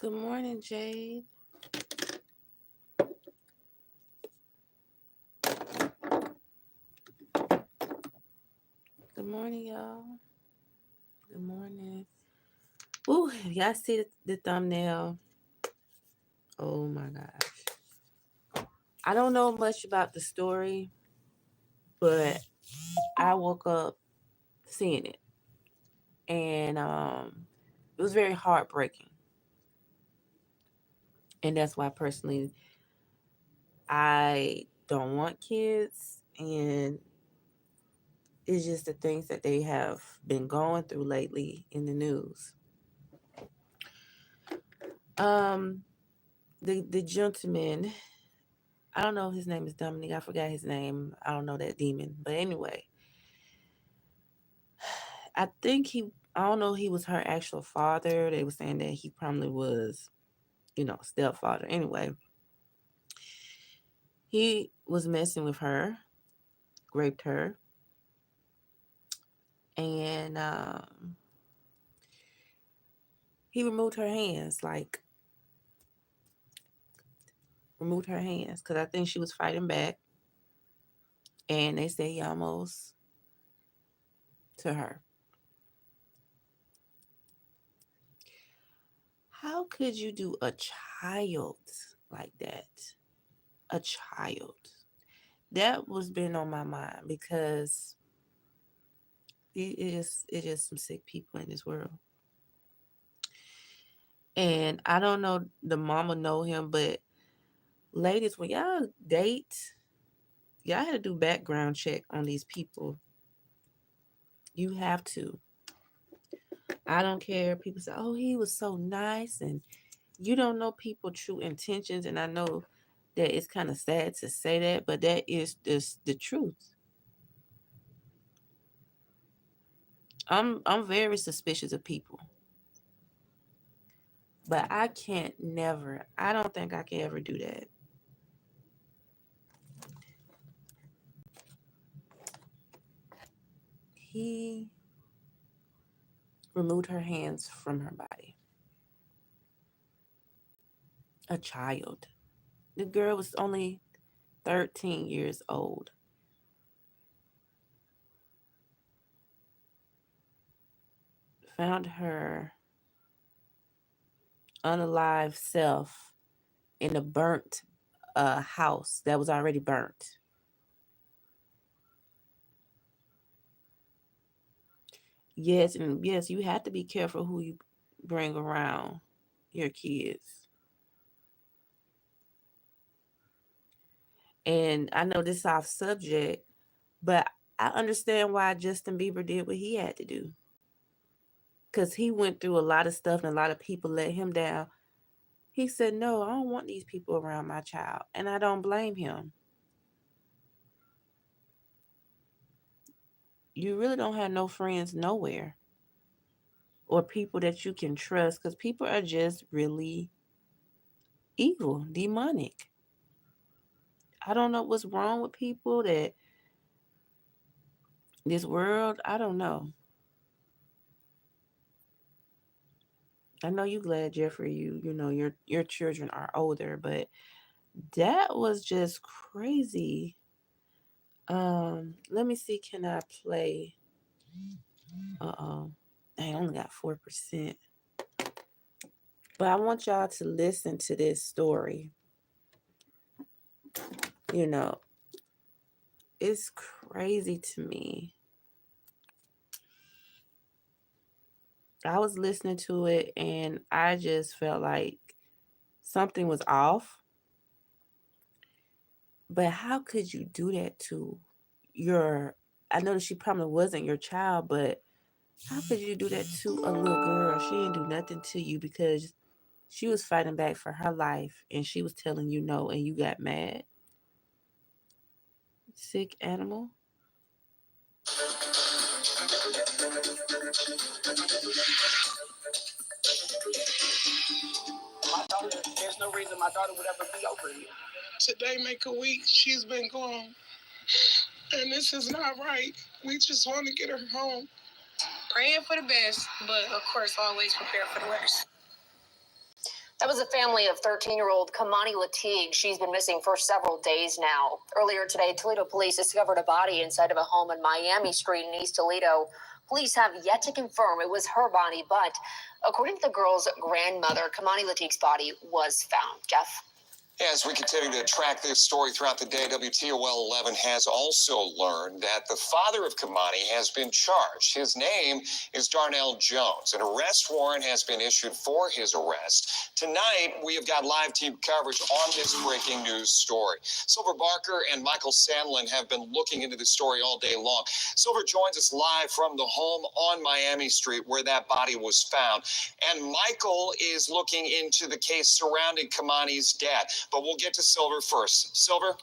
Good morning, Jade. Good morning, y'all. Good morning. Ooh, y'all see the thumbnail? Oh my gosh. I don't know much about the story, but I woke up seeing it. And it was very heartbreaking. And that's why personally I don't want kids, and it's just the things that they have been going through lately in the news. Um the gentleman, I don't know if his name is Dominic. I forgot his name. I don't know that demon. But anyway, I think I don't know, he was her actual father. They were saying that he probably was, stepfather. Anyway, he was messing with her, raped her, and he removed her hands, removed her hands, because I think she was fighting back. And they say he almost to her. How could you do a child like that? A child. That was been on my mind because it is some sick people in this world. And I don't know the mama know him, but ladies, when y'all date, y'all had to do background check on these people. You have to. I don't care. People say, "Oh, he was so nice," and you don't know people' true intentions. And I know that it's kind of sad to say that, but that is just the truth. I'm very suspicious of people, but I can't never. I don't think I can ever do that. He removed her hands from her body. A child. The girl was only 13 years old. Found her unalive self in a burnt house that was already burnt. Yes, and yes, you have to be careful who you bring around your kids. And I know this is off subject, but I understand why Justin Bieber did what he had to do. Because he went through a lot of stuff and a lot of people let him down. He said, "No, I don't want these people around my child." And I don't blame him. You really don't have no friends nowhere or people that you can trust, because people are just really evil, demonic. I don't know what's wrong with people that this world, I don't know. I know you glad, Jeffrey, your children are older, but that was just crazy. Let me see, can I play? Uh-oh. I only got 4%. But I want y'all to listen to this story. You know, it's crazy to me. I was listening to it and I just felt like something was off. But how could you do that to your, I know that she probably wasn't your child, but how could you do that to a little girl? She didn't do nothing to you because she was fighting back for her life and she was telling you no and you got mad. Sick animal. My daughter, there's no reason my daughter would ever be over here. Today make a week she's been gone. And this is not right. We just want to get her home. Praying for the best, but of course always prepare for the worst. That was a family of 13-year-old Keimani Latigue. She's been missing for several days now. Earlier today, Toledo police discovered a body inside of a home on Miami Street in East Toledo. Police have yet to confirm it was her body, but according to the girl's grandmother, Keimani Latigue's body was found. Jeff? As we continue to track this story throughout the day, WTOL 11 has also learned that the father of Keimani has been charged. His name is Darnell Jones. An arrest warrant has been issued for his arrest. Tonight, we have got live team coverage on this breaking news story. Silver Barker and Michael Sandlin have been looking into this story all day long. Silver joins us live from the home on Miami Street where that body was found. And Michael is looking into the case surrounding Keimani's dad. But we'll get to Silver first. Silver?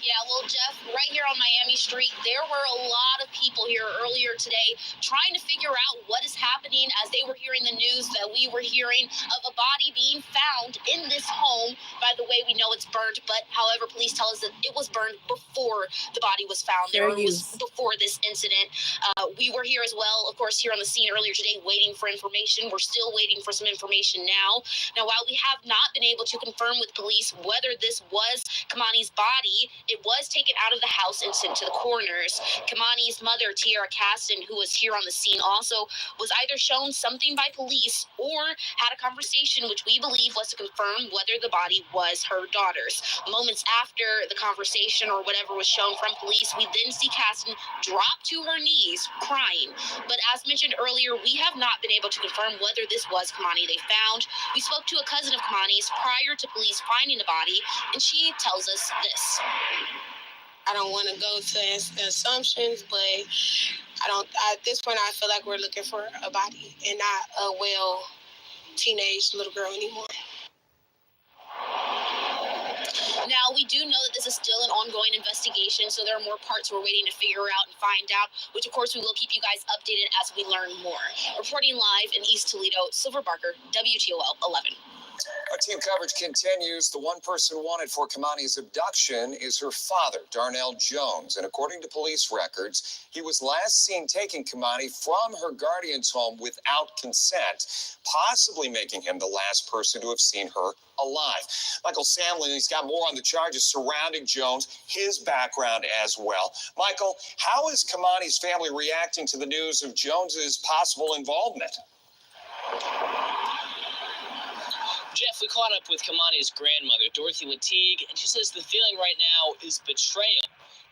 Yeah, well, Jeff, right here on Miami Street, there were a lot of people here earlier today trying to figure out what is happening as they were hearing the news that we were hearing of a body being found in this home. By the way, we know it's burned, but however, police tell us that it was burned before the body was found. There was before this incident. We were here as well, of course, here on the scene earlier today, waiting for information. We're still waiting for some information now. Now, while we have not been able to confirm with police whether this was Keimani's body, it was taken out of the house and sent to the coroners. Keimani's mother, Tiara Caston, who was here on the scene also, was either shown something by police or had a conversation, which we believe was to confirm whether the body was her daughter's. Moments after the conversation or whatever was shown from police, we then see Caston drop to her knees, crying. But as mentioned earlier, we have not been able to confirm whether this was Keimani they found. We spoke to a cousin of Keimani's prior to police finding the body, and she tells us this. I don't want to go to assumptions, but at this point, I feel like we're looking for a body and not a teenage little girl anymore. Now, we do know that this is still an ongoing investigation, so there are more parts we're waiting to figure out and find out, which, of course, we will keep you guys updated as we learn more. Reporting live in East Toledo, Silver Barker, WTOL 11. Our team coverage continues. The one person wanted for Keimani's abduction is her father, Darnell Jones. And according to police records, he was last seen taking Keimani from her guardian's home without consent, possibly making him the last person to have seen her alive. Michael Sandlin, he's got more on the charges surrounding Jones, his background as well. Michael, how is Keimani's family reacting to the news of Jones's possible involvement? Jeff, we caught up with Keimani's grandmother, Dorothy Latigue, and she says the feeling right now is betrayal.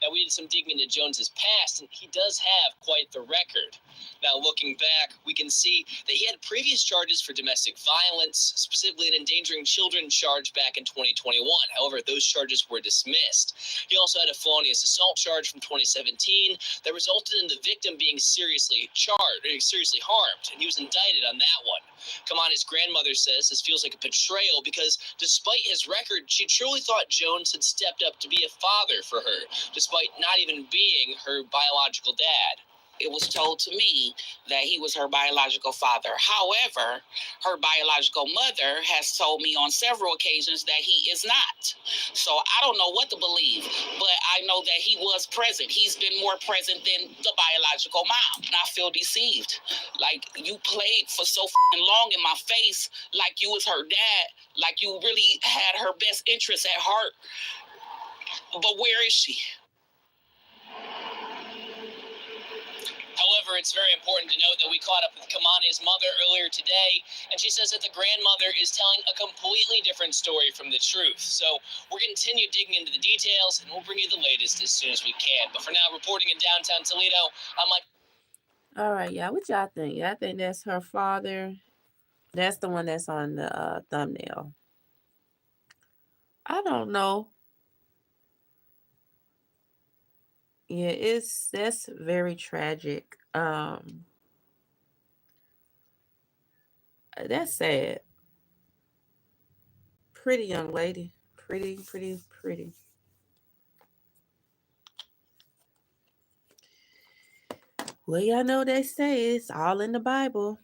Now, we did some digging into Jones's past, and he does have quite the record. Now, looking back, we can see that he had previous charges for domestic violence, specifically an endangering children charge back in 2021. However, those charges were dismissed. He also had a felonious assault charge from 2017 that resulted in the victim being seriously harmed, and he was indicted on that one. Keimani's grandmother says this feels like a betrayal because despite his record, she truly thought Jones had stepped up to be a father for her, despite not even being her biological dad. It was told to me that he was her biological father. However, her biological mother has told me on several occasions that he is not. So I don't know what to believe, but I know that he was present. He's been more present than the biological mom. And I feel deceived. Like, you played for so long in my face like you was her dad, like you really had her best interests at heart. But where is she? However, it's very important to note that we caught up with Keimani's mother earlier today, and she says that the grandmother is telling a completely different story from the truth. So we're going to continue digging into the details, and we'll bring you the latest as soon as we can. But for now, reporting in downtown Toledo, I'm like... All right, y'all, what y'all think? Y'all think that's her father? That's the one that's on the thumbnail. I don't know. Yeah, that's very tragic. That's sad. Pretty young lady. Pretty. Well, y'all know they say it's all in the Bible.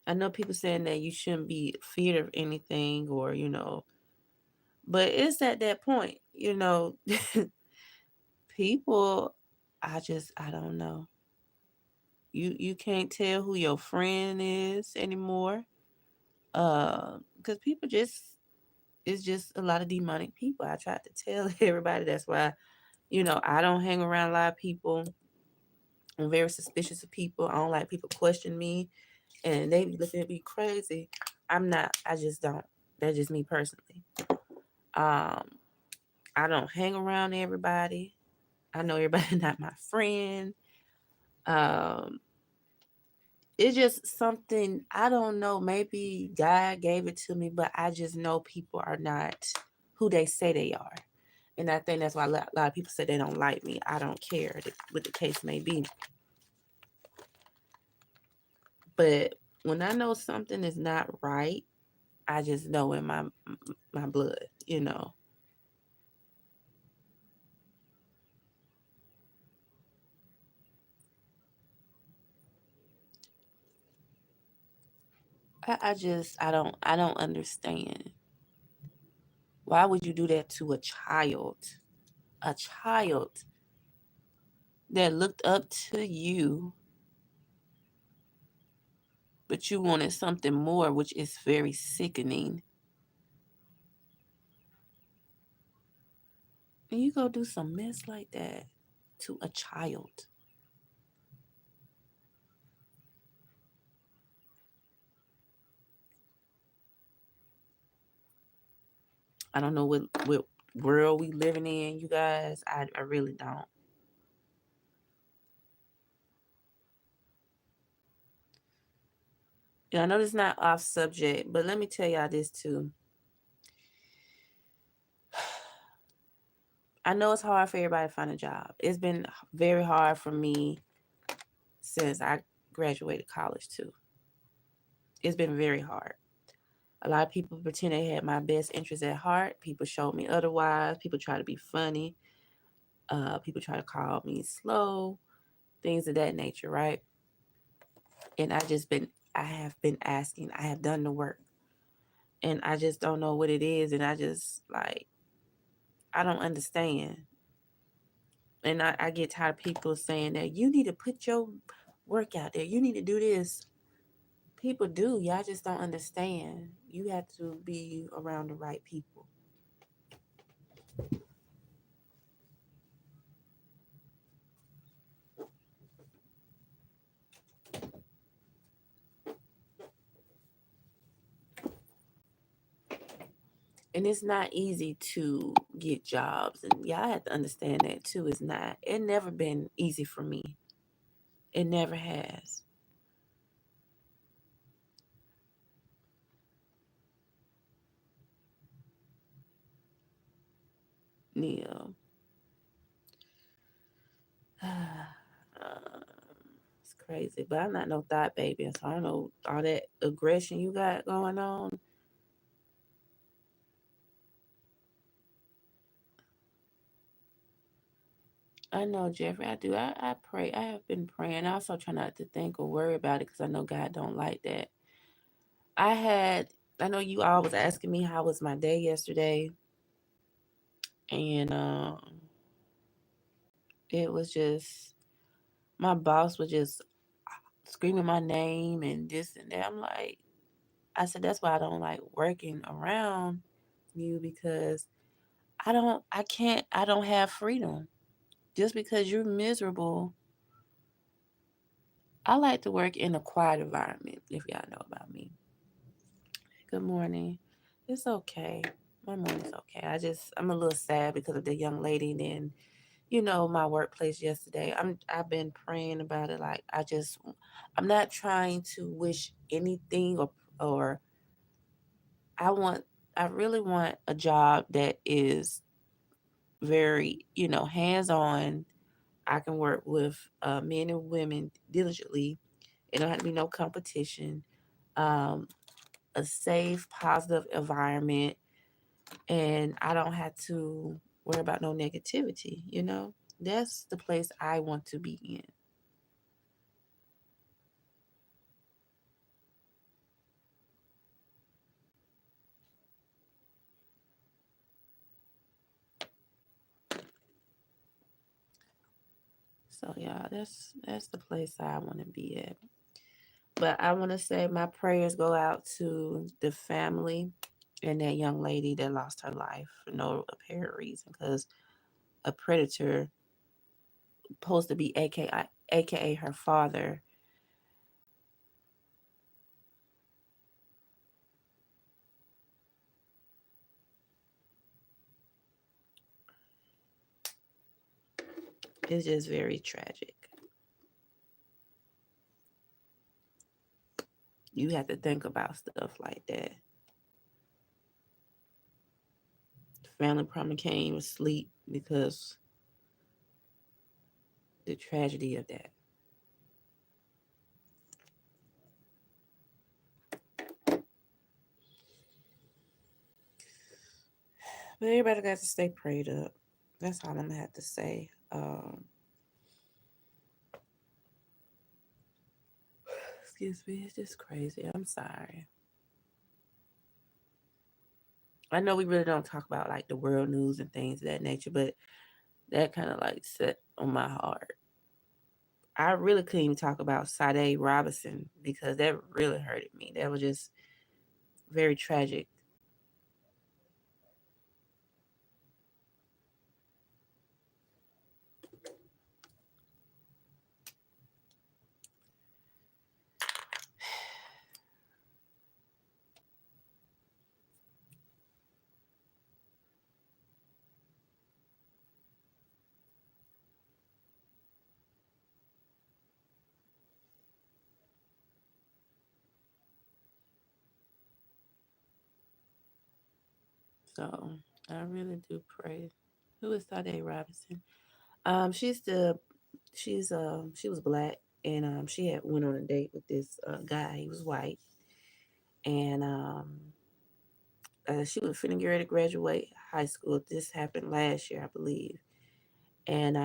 I know people saying that you shouldn't be feared of anything or, but it's at that point, people I don't know. You can't tell who your friend is anymore. Because people just it's just a lot of demonic people. I tried to tell everybody that's why, I don't hang around a lot of people. I'm very suspicious of people. I don't like people question me and they be looking at me crazy. I'm not. I just don't. That's just me personally. Um, I don't hang around everybody. I know everybody not my friend. Um, it's just something I don't know. Maybe God gave it to me, but I just know people are not who they say they are, and I think that's why a lot of people say they don't like me. I don't care what the case may be, but when I know something is not right, I just know in my blood, you know. I don't understand. Why would you do that to a child? A child that looked up to you, but you wanted something more, which is very sickening. And you go do some mess like that to a child. I don't know what world we living in, you guys. I really don't. Yeah, I know this is not off subject, but let me tell y'all this too. I know it's hard for everybody to find a job. It's been very hard for me since I graduated college too. It's been very hard. A lot of people pretend they had my best interests at heart. People showed me otherwise. People try to be funny. People try to call me slow, things of that nature, right? And I have been asking. I have done the work, and I just don't know what it is. And I just I don't understand. And I get tired of people saying that you need to put your work out there. You need to do this. People do. Y'all just don't understand. You have to be around the right people. And it's not easy to get jobs. And y'all have to understand that too. It's not. It never been easy for me. It never has. Neil. It's crazy. But I'm not no thought baby. So I don't know all that aggression you got going on. I know, Jeffrey. I do. I pray. I have been praying. I also try not to think or worry about it because I know God don't like that. I had. I know you all was asking me how was my day yesterday, and it was just my boss was just screaming my name and this and that. I'm like, I said that's why I don't like working around you because I don't have freedom. Just because you're miserable, I like to work in a quiet environment. If y'all know about me. Good morning. It's okay. My morning's okay. I'm a little sad because of the young lady. And then, my workplace yesterday. I've been praying about it. I'm not trying to wish anything or I want, I really want a job that is very, hands on. I can work with men and women diligently. It don't have to be no competition. Um, a safe, positive environment, and I don't have to worry about no negativity. That's the place I want to be in. So yeah, that's the place I want to be at. But I want to say my prayers go out to the family and that young lady that lost her life for no apparent reason because a predator supposed to be aka her father is just very tragic. You have to think about stuff like that. The family probably can't even sleep because the tragedy of that. But everybody got to stay prayed up. That's all I'm gonna have to say. Excuse me, it's just crazy. I'm sorry. I know we really don't talk about like the world news and things of that nature, but that kind of like set on my heart. I really couldn't even talk about Sade Robinson because that really hurted me. That was just very tragic. So I really do pray. Who is Sade Robinson? She's the she was black and she had went on a date with this guy. He was white and she was finna get ready to graduate high school. This happened last year, I believe, and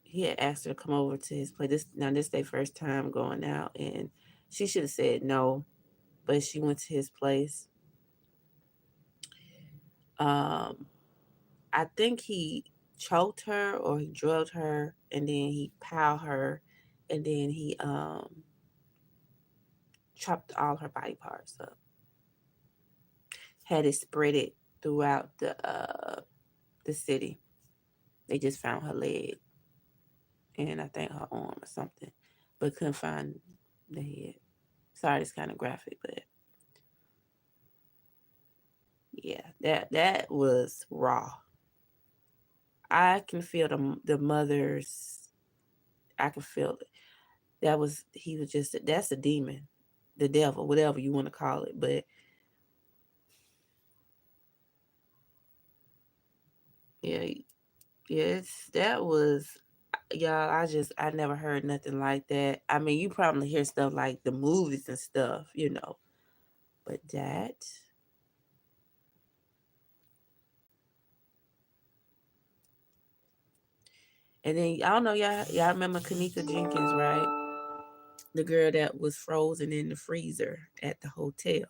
he had asked her to come over to his place. This their first time going out, and she should have said no, but she went to his place. Um, I think he choked her or he drugged her, and then he piled her, and then he chopped all her body parts up. Had it spread it throughout the city. They just found her leg and I think her arm or something, but couldn't find the head. Sorry, it's kind of graphic, but yeah, that was raw. I can feel the mother's. I can feel it. That was he was just that's a demon, the devil, whatever you want to call it. But yeah, yes, that was y'all. I never heard nothing like that. I mean, you probably hear stuff like the movies and stuff, but that. And then I don't know y'all remember Kanika Jenkins, right? The girl that was frozen in the freezer at the hotel.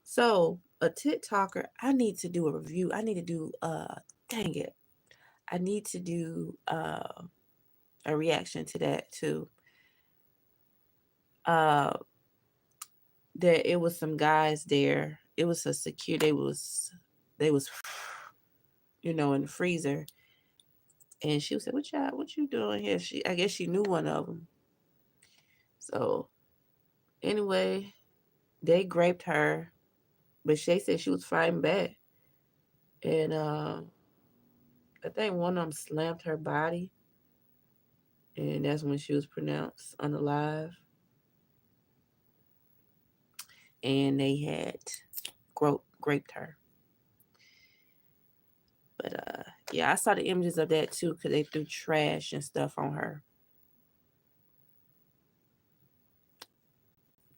So a TikToker, I need to do a review. I need to do dang it. I need to do a reaction to that too. Uh that it was some guys there. It was a secure they was in the freezer and she was like, what you doing here? I guess she knew one of them. So anyway, they raped her, but she said she was fighting back. And I think one of them slammed her body, and that's when she was pronounced unalive. And they had raped her. But yeah, I saw the images of that too because they threw trash and stuff on her.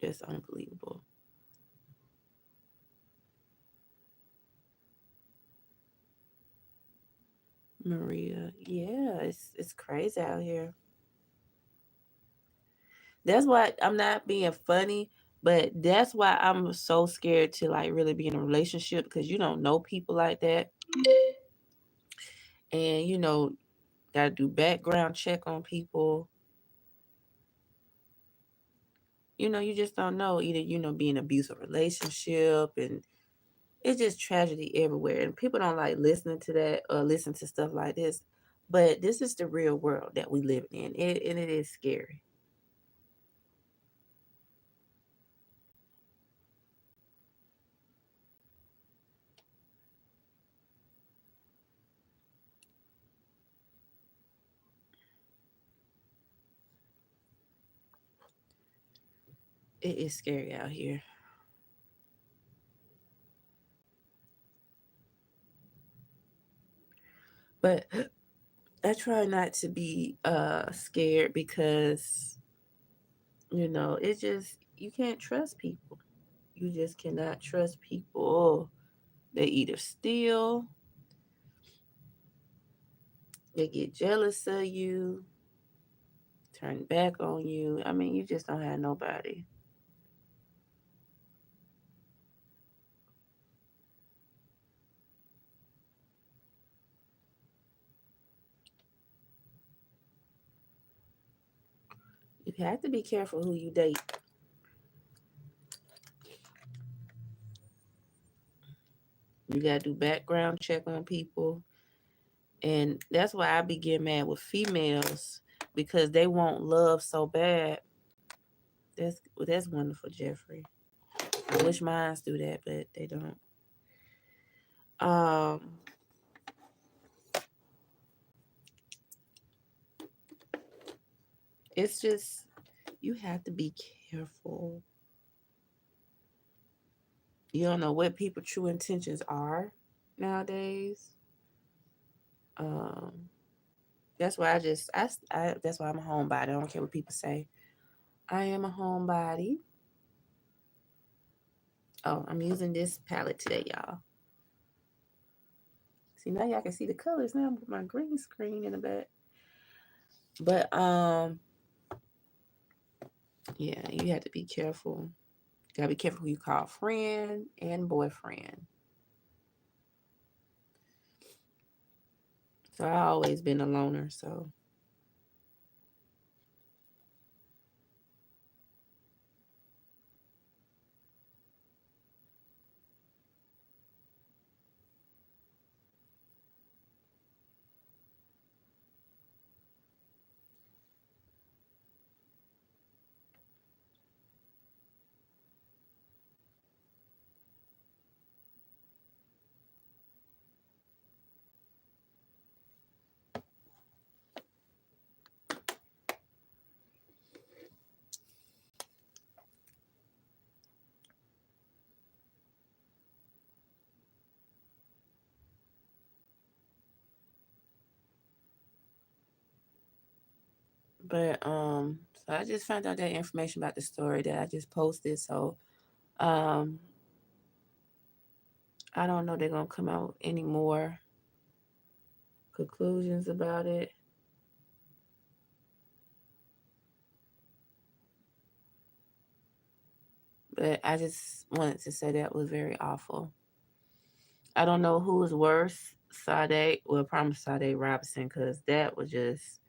Just unbelievable. Maria, yeah, it's crazy out here. That's why I'm not being funny, but that's why I'm so scared to like really be in a relationship because you don't know people like that, and Gotta do background check on people. You just don't know. Either, be in an abusive relationship, and it's just tragedy everywhere. And people don't like listening to that or listen to stuff like this. But this is the real world that we live in, and it is scary. It is scary out here. But I try not to be scared because it's just you can't trust people. You just cannot trust people. They either steal, they get jealous of you, turn back on you. I mean, you just don't have nobody. You have to be careful who you date. You gotta do background check on people. And that's why I be getting mad with females because they want love so bad. That's wonderful, Jeffrey. I wish mines do that, but they don't. Um, it's just you have to be careful. You don't know what people' true intentions are nowadays. Um, that's why that's why I'm a homebody. I don't care what people say. I am a homebody. Oh, I'm using this palette today, y'all. See, now y'all can see the colors now with my green screen in the back. But yeah, you have to be careful. You gotta be careful who you call friend and boyfriend. So I always been a loner. So but so I just found out that information about the story that I just posted. So um I don't know they're gonna come out with any more conclusions about it. But I just wanted to say that was very awful. I don't know who was worse, Sade. Well, probably Sade Robinson, because that was just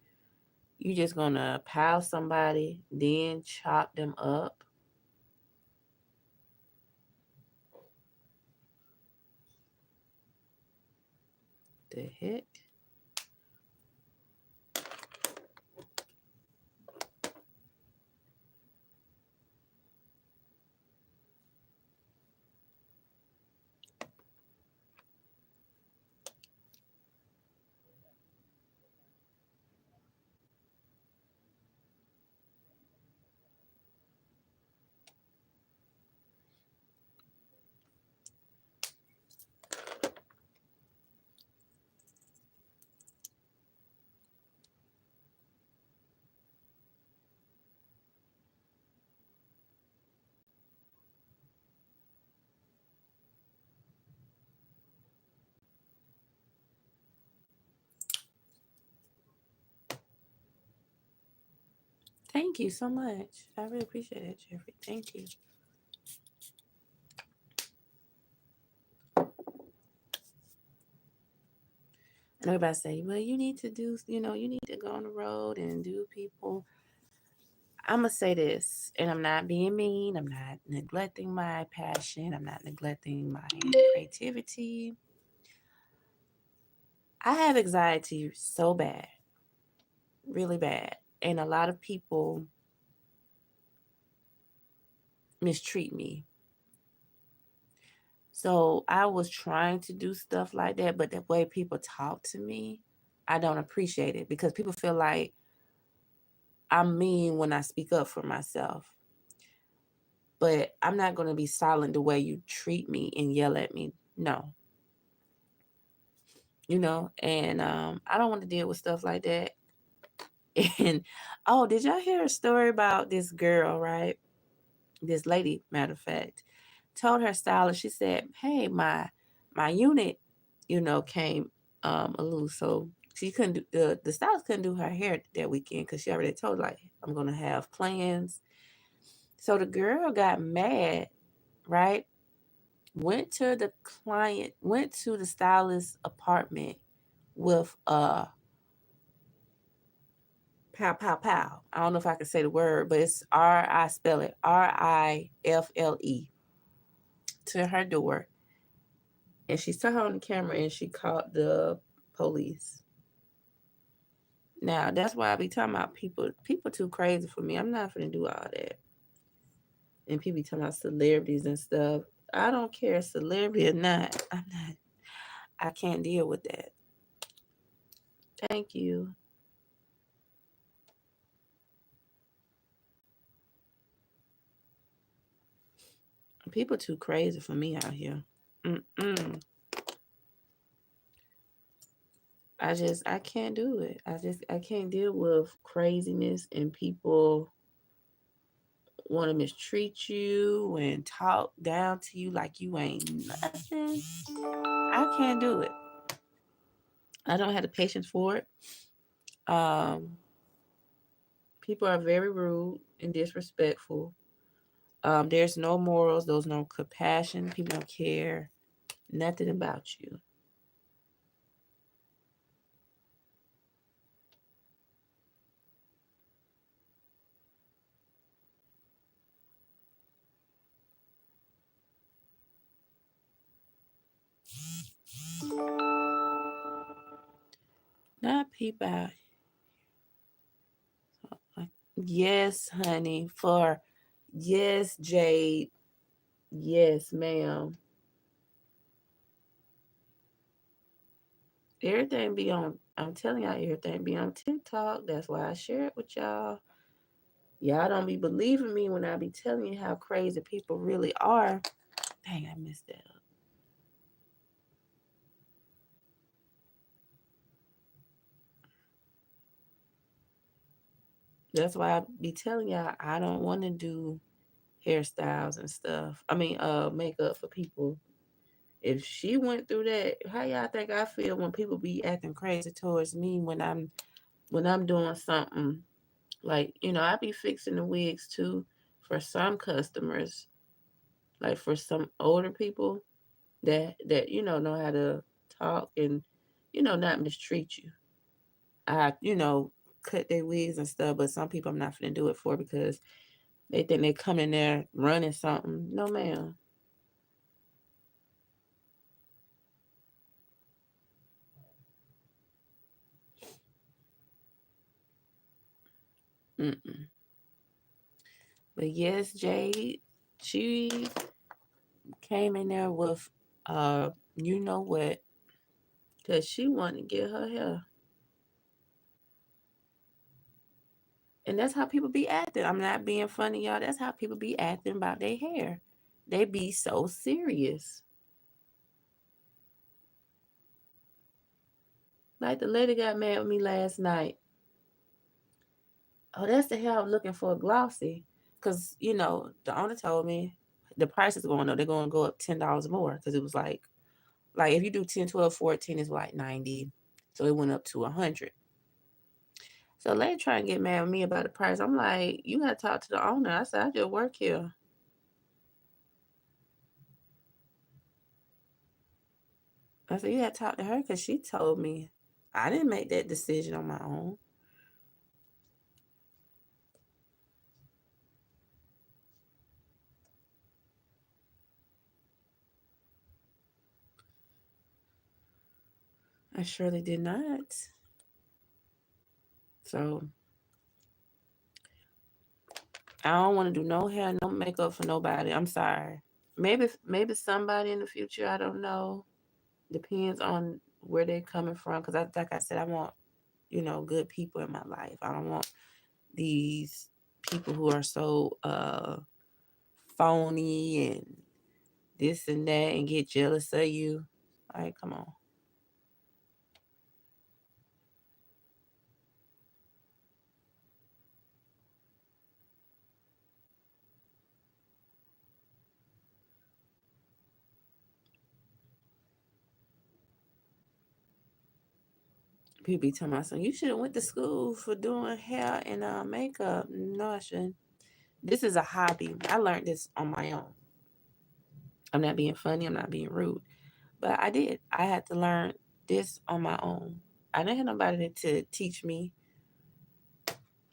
you just gonna pile somebody, then chop them up. The heck? Thank you so much. I really appreciate it, Jeffrey. Thank you. And everybody say, well, you need to do, you need to go on the road and do people. I'm going to say this, and I'm not being mean. I'm not neglecting my passion. I'm not neglecting my creativity. I have anxiety so bad, really bad. And a lot of people mistreat me. So I was trying to do stuff like that, but the way people talk to me, I don't appreciate it because people feel like I'm mean when I speak up for myself. But I'm not going to be silent the way you treat me and yell at me. No. And I don't want to deal with stuff like that. And oh, did y'all hear a story about this girl, right? This lady, matter of fact, told her stylist, she said, hey, my unit, came a little, so she couldn't do the stylist couldn't do her hair that weekend because she already told like I'm gonna have plans. So the girl got mad, right? Went to the stylist's apartment with pow pow pow. I don't know if I can say the word, but it's I spell it Rifle to her door. And she saw her on the camera and she called the police. Now that's why I be talking about people too crazy for me. I'm not gonna do all that. And people be talking about celebrities and stuff. I don't care, celebrity or not. I'm not. I can't deal with that. Thank you. People too crazy for me out here. Mm-mm. I can't do it. I can't deal with craziness and people want to mistreat you and talk down to you like you ain't nothing. I can't do it. I don't have the patience for it. Um, People are very rude and disrespectful. There's no morals. There's no compassion. People don't care nothing about you. Not people out. Yes, honey. Yes, Jade. Yes, ma'am. Everything be on. I'm telling y'all, everything be on TikTok. That's why I share it with y'all. Y'all don't be believing me when I be telling you how crazy people really are. Dang, I messed that up. That's why I be telling y'all I don't want to do hairstyles and stuff. I mean, makeup for people. If she went through that, how y'all think I feel when people be acting crazy towards me when I'm doing something like I be fixing the wigs too for some customers, like for some older people that know how to talk and not mistreat you. I cut their wigs and stuff, but some people I'm not gonna do it for because they think they come in there running something. No, ma'am. Mm-mm. But yes, Jade, she came in there with you know what, because she wanted to get her hair. And that's how people be acting. I'm not being funny, y'all. That's how people be acting about their hair. They be so serious. Like the lady got mad with me last night. Oh, that's the hair I was looking for, glossy. Because, the owner told me the price is going up. They're going to go up $10 more because it was like if you do 10, 12, 14, it's like 90. So it went up to 100. So they try and get mad with me about the price. I'm like, you got to talk to the owner. I said, I just work here. I said, you got to talk to her because she told me. I didn't make that decision on my own. I surely did not. So I don't want to do no hair, no makeup for nobody. I'm sorry. Maybe somebody in the future. I don't know. Depends on where they're coming from. Because like I said, I want good people in my life. I don't want these people who are so phony and this and that and get jealous of you. Like, come on. People be telling me, son, you should have went to school for doing hair and makeup. No, I shouldn't. This is a hobby. I learned this on my own. I'm not being funny. I'm not being rude. But I did. I had to learn this on my own. I didn't have nobody to teach me.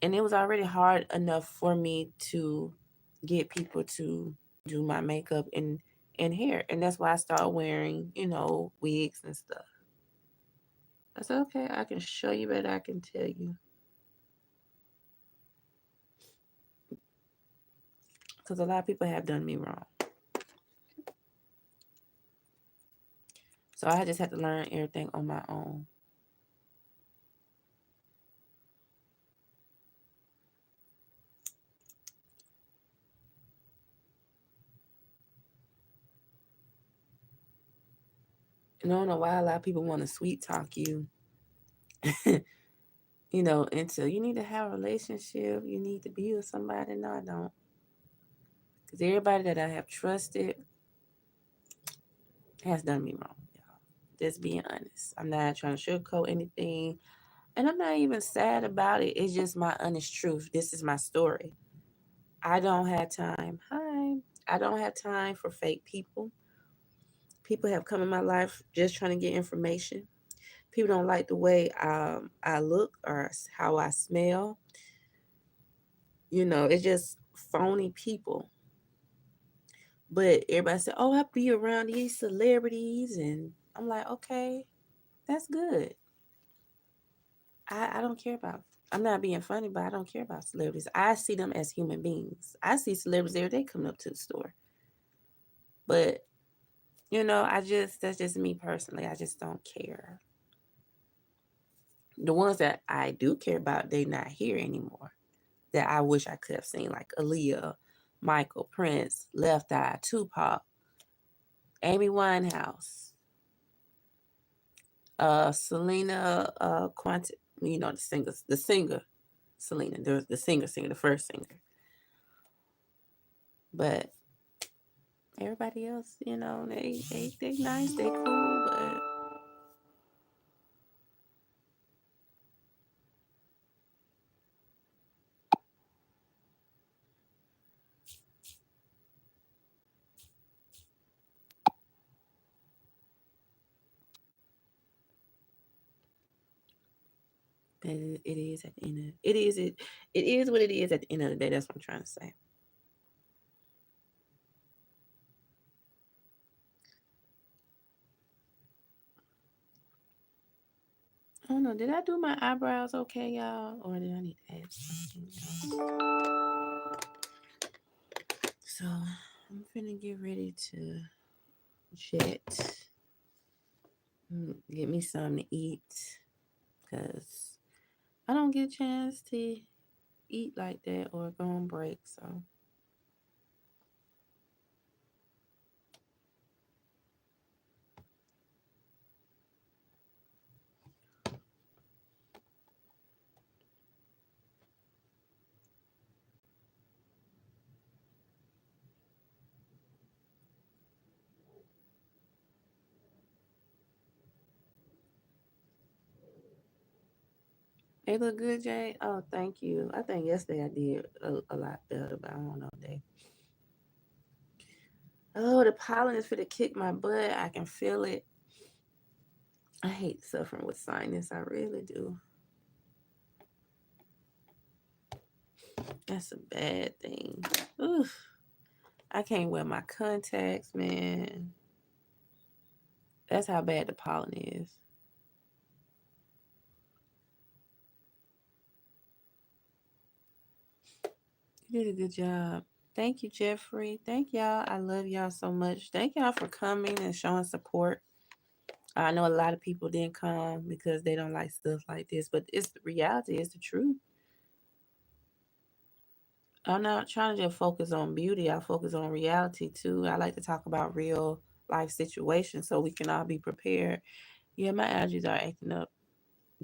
And it was already hard enough for me to get people to do my makeup and hair. And that's why I started wearing, wigs and stuff. I said, okay, I can show you, but I can tell you. Because a lot of people have done me wrong. So I just had to learn everything on my own. And I don't know why a lot of people want to sweet talk you, into you need to have a relationship, you need to be with somebody. No, I don't. Because everybody that I have trusted has done me wrong, y'all. Just being honest. I'm not trying to sugarcoat anything. And I'm not even sad about it. It's just my honest truth. This is my story. I don't have time. Hi. I don't have time for fake people. People have come in my life just trying to get information. People don't like the way I look or how I smell. It's just phony people. But everybody said, "Oh, I be around these celebrities," and I'm like, "Okay, that's good." I don't care about. I'm not being funny, but I don't care about celebrities. I see them as human beings. I see celebrities every day coming up to the store, but that's just me personally. I just don't care. The ones that I do care about, they not here anymore. That I wish I could have seen, like Aaliyah, Michael, Prince, Left Eye, Tupac, Amy Winehouse, Selena Quant, the singer, Selena, the singer, the first singer. But everybody else, they nice, they cool, but it is at the end of it is what it is at the end of the day. That's what I'm trying to say. I don't know. Did I do my eyebrows okay, y'all, or did I need to add something else? So I'm finna get ready to jet. Get me something to eat because I don't get a chance to eat like that or go on break. So they look good, Jay. Oh, thank you. I think yesterday I did a lot better, but I don't know today. Oh, the pollen is for to kick my butt. I can feel it. I hate suffering with sinus. I really do. That's a bad thing. Oof. I can't wear my contacts, man. That's how bad the pollen is. You did a good job. Thank you, Jeffrey. Thank y'all. I love y'all so much. Thank y'all for coming and showing support. I know a lot of people didn't come because they don't like stuff like this, but it's the reality, it's the truth. I'm not trying to just focus on beauty. I focus on reality too. I like to talk about real life situations so we can all be prepared. Yeah, my allergies are acting up.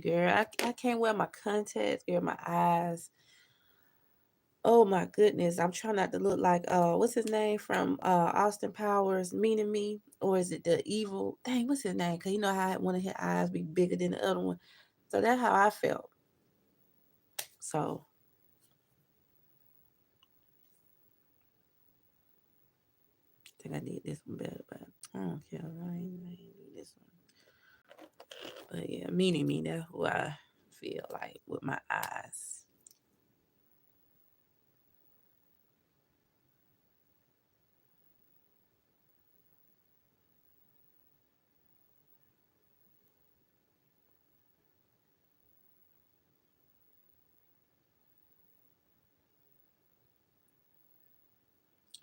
Girl, I can't wear my contacts, girl, my eyes. Oh my goodness. I'm trying not to look like what's his name from Austin Powers, Meaning Me? Or is it the evil? Dang, what's his name? Cause you know how one of his eyes be bigger than the other one. So that's how I felt. So I think I did this one better, but I don't care. I ain't do this one. But yeah, Meaning Me, that's who I feel like with my eyes.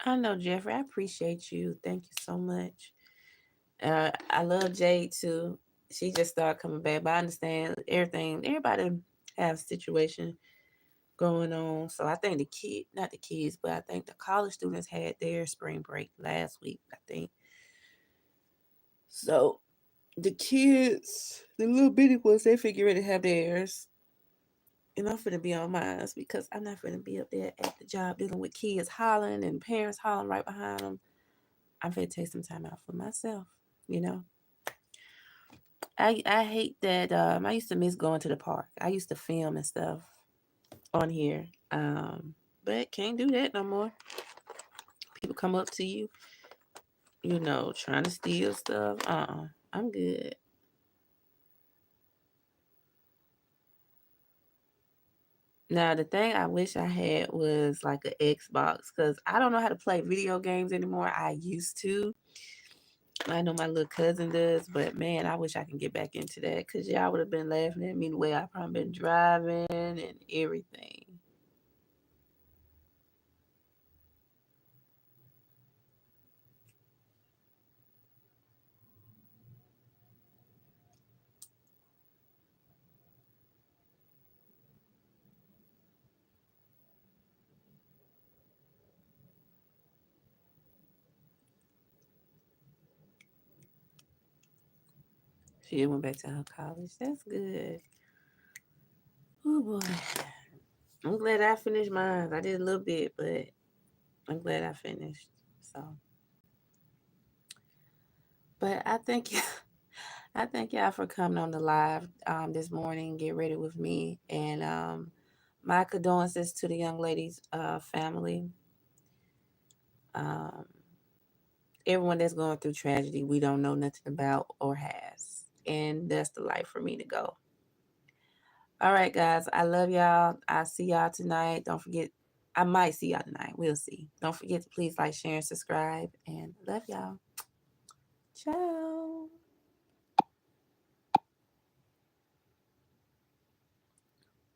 I know, Jeffrey. I appreciate you. Thank you so much. I love Jade too. She just started coming back, but I understand everything. Everybody have situation going on. So I think not the kids, but I think the college students had their spring break last week. I think so. The kids, the little bitty ones, they figure ready to have theirs. And I'm finna be on mine because I'm not finna be up there at the job dealing with kids hollering and parents hollering right behind them. I'm finna take some time out for myself, you know. I hate that. I used to miss going to the park. I used to film and stuff on here, but can't do that no more. People come up to you, trying to steal stuff. I'm good. Now the thing I wish I had was like an Xbox because I don't know how to play video games anymore. I used to. I know my little cousin does, but man, I wish I can get back into that because y'all would have been laughing at me the way I probably been driving and everything. She went back to her college. That's good. Oh boy. I'm glad I finished mine. I did a little bit, but I'm glad I finished. So, but I thank you. I thank y'all for coming on the live this morning. Get ready with me, and my condolences to the young lady's family. Um, Everyone that's going through tragedy we don't know nothing about or has, and that's the life for me to go. All right, guys. I love y'all. I'll see y'all tonight. Don't forget, I might see y'all tonight. We'll see. Don't forget to please like, share, and subscribe. And love y'all. Ciao.